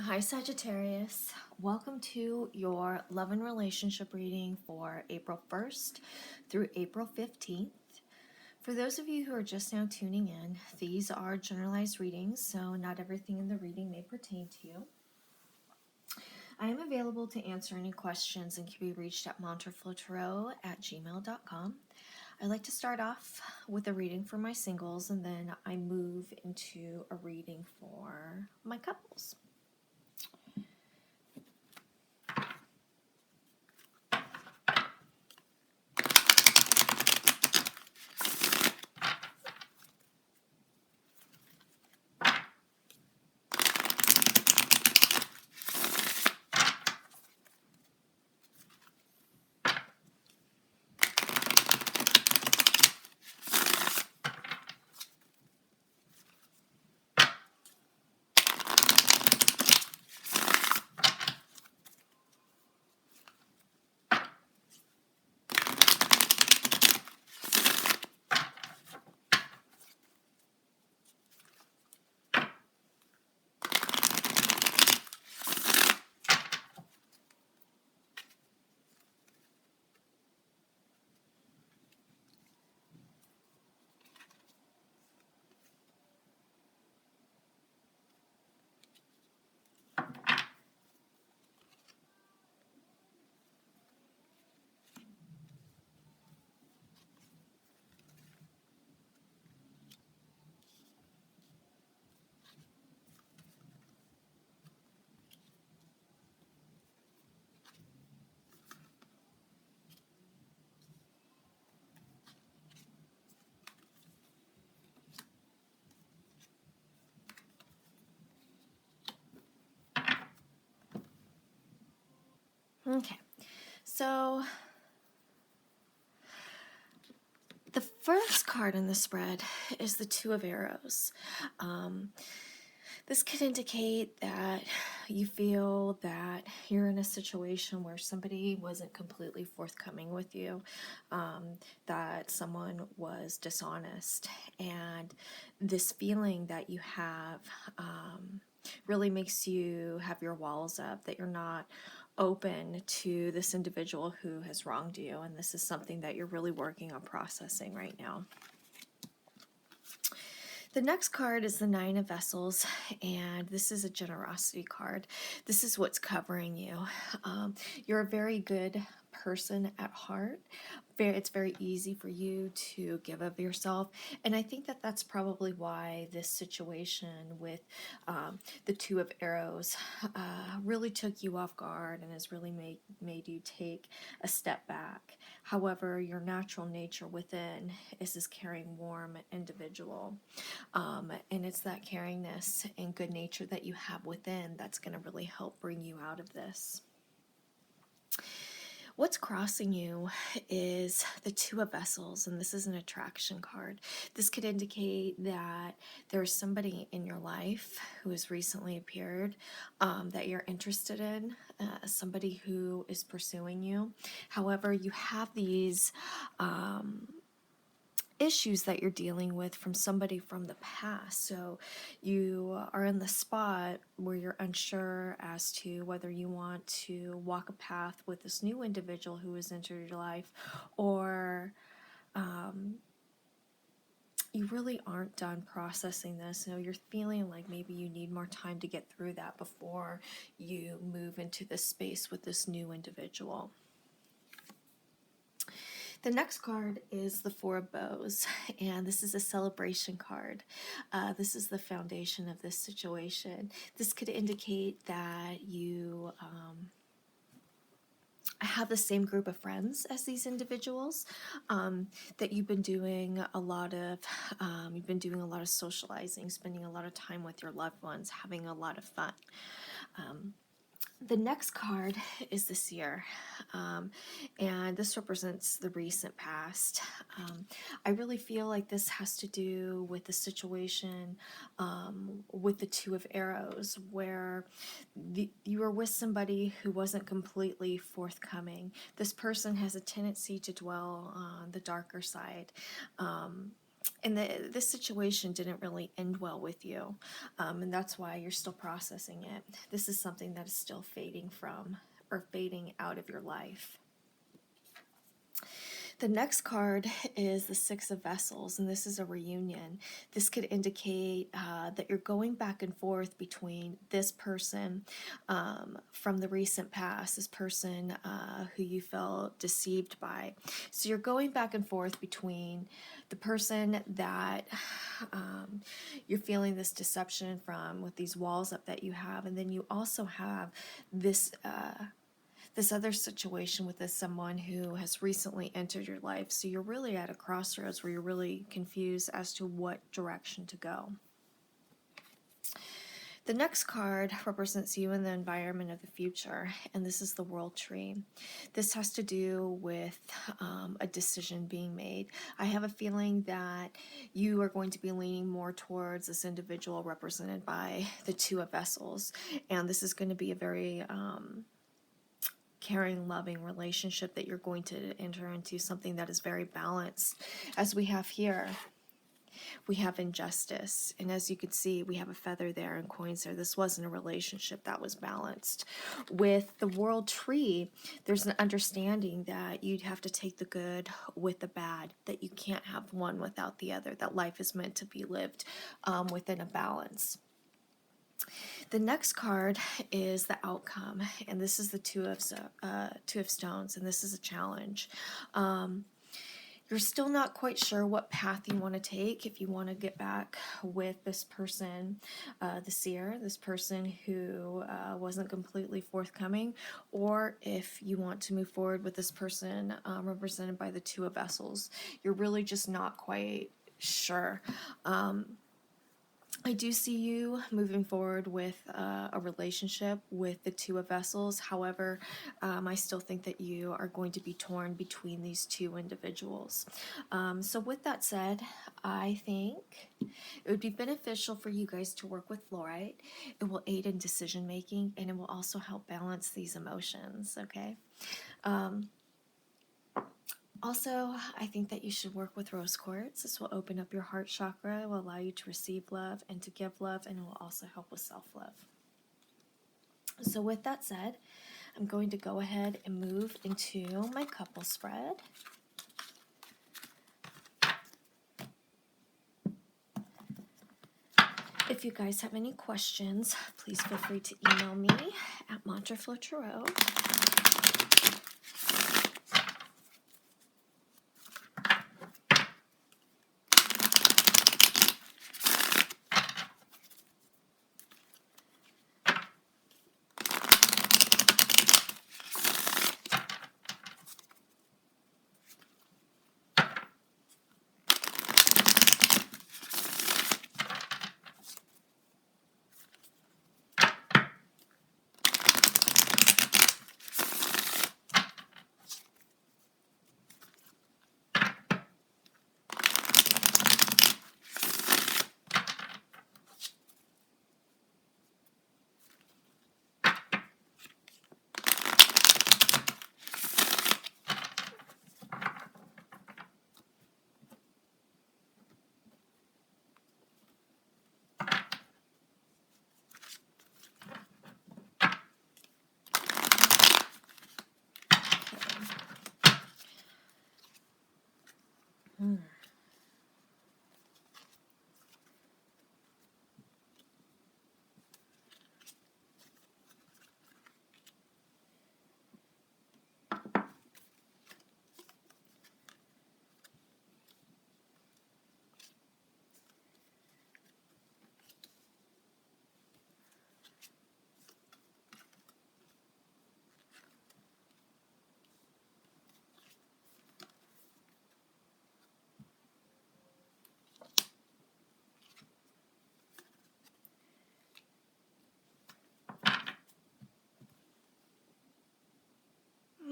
Hi Sagittarius, welcome to your love and relationship reading for April 1st through April 15th. For those of you who are just now tuning in, these are generalized readings, so not everything in the reading may pertain to you. I am available to answer any questions and can be reached at montreflotarot@gmail.com. I like to start off with a reading for my singles and then I move into a reading for my couples. Okay, so the first card in the spread is the Two of Arrows. This could indicate that you feel that you're in a situation where somebody wasn't completely forthcoming with you, that someone was dishonest, and this feeling that you have really makes you have your walls up, that you're not open to this individual who has wronged you, and this is something that you're really working on processing right now. The next card is the Nine of Vessels, and this is a generosity card. This is what's covering you. You're a very good person at heart. It's very easy for you to give of yourself, and I think that that's probably why this situation with the Two of Arrows really took you off guard and has really made you take a step back. However, your natural nature within is this caring, warm individual. And it's that caringness and good nature that you have within that's going to really help bring you out of this. What's crossing you is the Two of Vessels, and this is an attraction card. This could indicate that there's somebody in your life who has recently appeared that you're interested in, somebody who is pursuing you. However, you have these issues that you're dealing with from somebody from the past. So you are in the spot where you're unsure as to whether you want to walk a path with this new individual who has entered your life, or you really aren't done processing this. You're feeling like maybe you need more time to get through that before you move into this space with this new individual. The next card is the Four of Bows, and this is a celebration card. This is the foundation of this situation. This could indicate that you have the same group of friends as these individuals, that you've been doing a lot of socializing, spending a lot of time with your loved ones, having a lot of fun. The next card is the Seer, and this represents the recent past. I really feel like this has to do with the situation with the Two of Arrows, where you were with somebody who wasn't completely forthcoming. This person has a tendency to dwell on the darker side. And this situation didn't really end well with you, and that's why you're still processing it. This is something that is still fading from or fading out of your life. The next card is the Six of Vessels, and this is a reunion. This could indicate that you're going back and forth between this person from the recent past, this person who you felt deceived by. So you're going back and forth between the person that you're feeling this deception from with these walls up that you have, and then you also have this this other situation with this someone who has recently entered your life. So you're really at a crossroads where you're really confused as to what direction to go. The next card represents you in the environment of the future, and this is the World Tree. This has to do with a decision being made. I have a feeling that you are going to be leaning more towards this individual represented by the Two of Vessels, and this is going to be a very caring, loving relationship that you're going to enter into, something that is very balanced. As we have here, we have injustice, and as you can see, we have a feather there and coins there. This wasn't a relationship that was balanced. With the World Tree, there's an understanding that you'd have to take the good with the bad, that you can't have one without the other, that life is meant to be lived within a balance. The next card is the outcome, and this is the Two of Stones, and this is a challenge. You're still not quite sure what path you want to take, if you want to get back with this person, the seer, this person who wasn't completely forthcoming, or if you want to move forward with this person represented by the Two of Vessels. You're really just not quite sure. I do see you moving forward with a relationship with the Two of Vessels. However, I still think that you are going to be torn between these two individuals. So with that said, I think it would be beneficial for you guys to work with fluorite. It will aid in decision making, and it will also help balance these emotions, okay? Also, I think that you should work with rose quartz. This will open up your heart chakra. It will allow you to receive love and to give love, and it will also help with self-love. So with that said, I'm going to go ahead and move into my couple spread. If you guys have any questions, please feel free to email me at mantraflowtarot.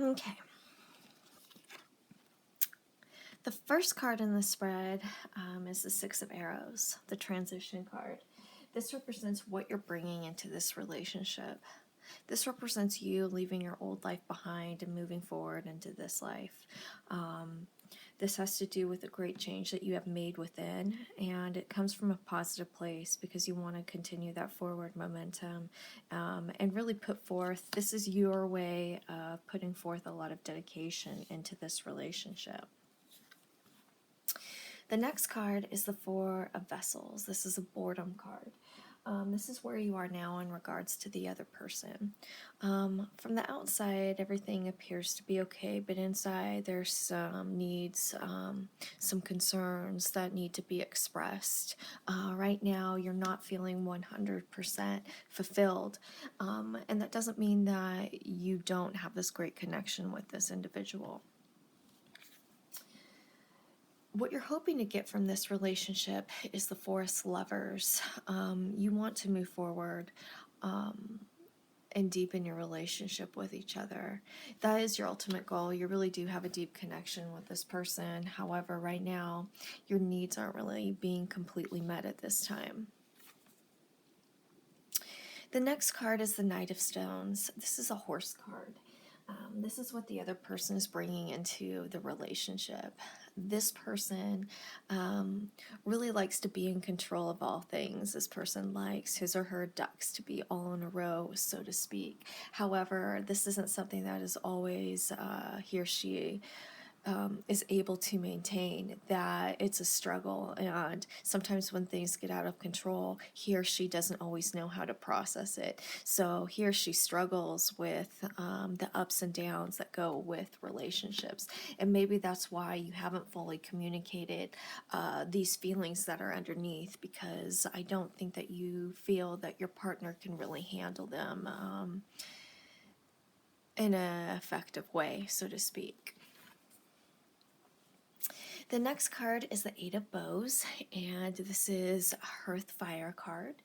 Okay. The first card in the spread is the Six of Arrows, the transition card. This represents what you're bringing into this relationship. This represents you leaving your old life behind and moving forward into this life. This has to do with a great change that you have made within, and it comes from a positive place because you want to continue that forward momentum, and really put forth, this is your way of putting forth a lot of dedication into this relationship. The next card is the Four of Vessels. This is a boredom card. This is where you are now in regards to the other person. From the outside, everything appears to be okay, but inside there's some needs, some concerns that need to be expressed. Right now, you're not feeling 100% fulfilled, and that doesn't mean that you don't have this great connection with this individual. What you're hoping to get from this relationship is the Forest Lovers. You want to move forward and deepen your relationship with each other. That is your ultimate goal. You really do have a deep connection with this person. However, right now, your needs aren't really being completely met at this time. The next card is the Knight of Stones. This is a horse card. This is what the other person is bringing into the relationship. This person really likes to be in control of all things. This person likes his or her ducks to be all in a row, so to speak. However, this isn't something that is always he or she is able to maintain, that it's a struggle, and sometimes when things get out of control, he or she doesn't always know how to process it. So he or she struggles with the ups and downs that go with relationships, and maybe that's why you haven't fully communicated these feelings that are underneath, because I don't think that you feel that your partner can really handle them in an effective way, so to speak. The next card is the Eight of Bows, and this is a Hearth Fire card.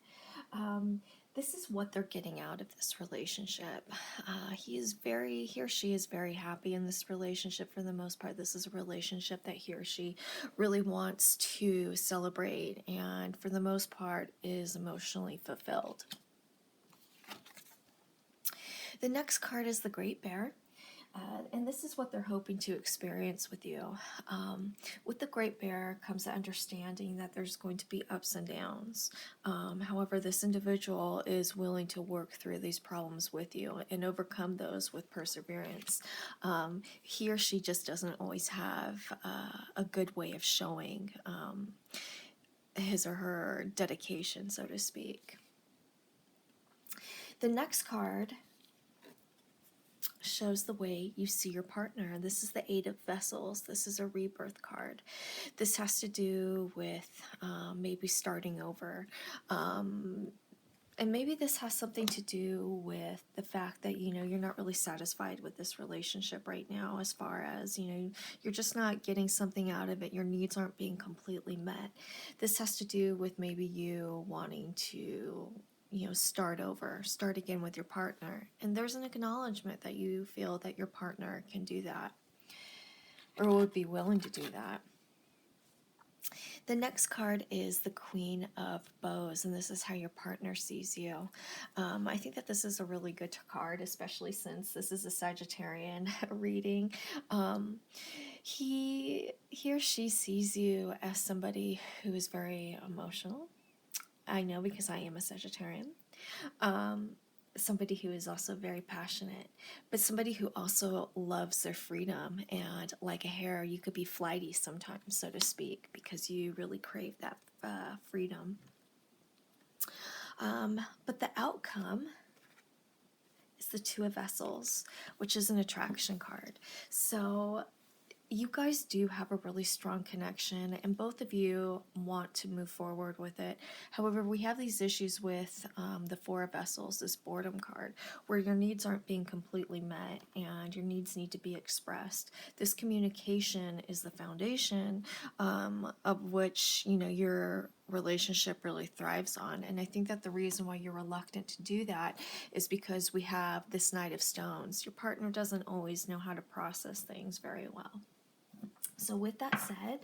This is what they're getting out of this relationship. He or she is very happy in this relationship for the most part. This is a relationship that he or she really wants to celebrate, and for the most part is emotionally fulfilled. The next card is the Great Bear. And this is what they're hoping to experience with you. With the Great Bear comes the understanding that there's going to be ups and downs. However, this individual is willing to work through these problems with you and overcome those with perseverance. He or she just doesn't always have a good way of showing his or her dedication, so to speak. The next card shows the way you see your partner. This is the Eight of Vessels. This is a rebirth card. This has to do with maybe starting over. And maybe this has something to do with the fact that, you're not really satisfied with this relationship right now, as far as, you're just not getting something out of it. Your needs aren't being completely met. This has to do with maybe you wanting to start over, start again with your partner. And there's an acknowledgement that you feel that your partner can do that, or would be willing to do that. The next card is the Queen of Bows, and this is how your partner sees you. I think that this is a really good card, especially since this is a Sagittarian reading. He or she sees you as somebody who is very emotional. I know, because I am a Sagittarian. Somebody who is also very passionate, but somebody who also loves their freedom. And like a hare, you could be flighty sometimes, so to speak, because you really crave that freedom. But the outcome is the Two of Vessels, which is an attraction card. So you guys do have a really strong connection, and both of you want to move forward with it. However, we have these issues with the Four of Vessels, this boredom card, where your needs aren't being completely met and your needs need to be expressed. This communication is the foundation of which, your relationship really thrives on. And I think that the reason why you're reluctant to do that is because we have this Knight of Stones. Your partner doesn't always know how to process things very well. So with that said,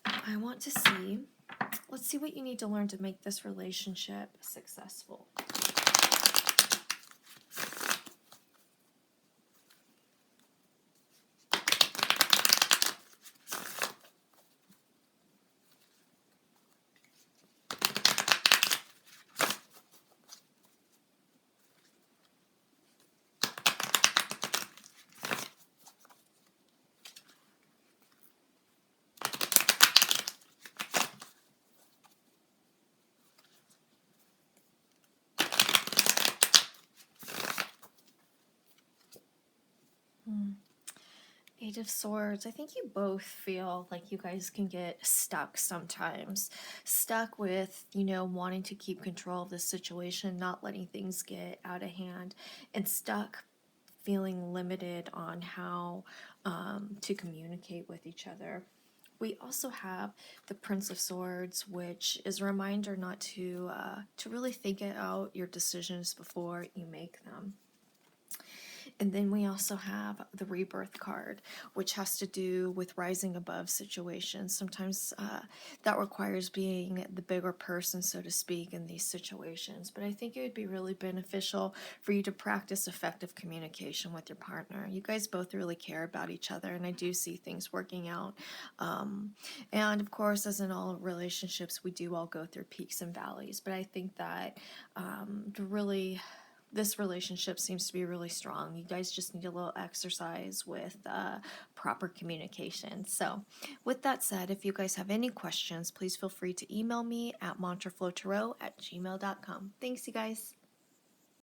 I want to see, let's see what you need to learn to make this relationship successful. Eight of Swords. I think you both feel like you guys can get stuck sometimes. Stuck with, wanting to keep control of the situation, not letting things get out of hand, and stuck feeling limited on how to communicate with each other. We also have the Prince of Swords, which is a reminder not to really think out your decisions before you make them. And then we also have the Rebirth card, which has to do with rising above situations. Sometimes that requires being the bigger person, so to speak, in these situations. But I think it would be really beneficial for you to practice effective communication with your partner. You guys both really care about each other, and I do see things working out. And of course, as in all relationships, we do all go through peaks and valleys. But I think that to really this relationship seems to be really strong. You guys just need a little exercise with proper communication. So, with that said, if you guys have any questions, please feel free to email me at mantraflowtarot@gmail.com. Thanks, you guys.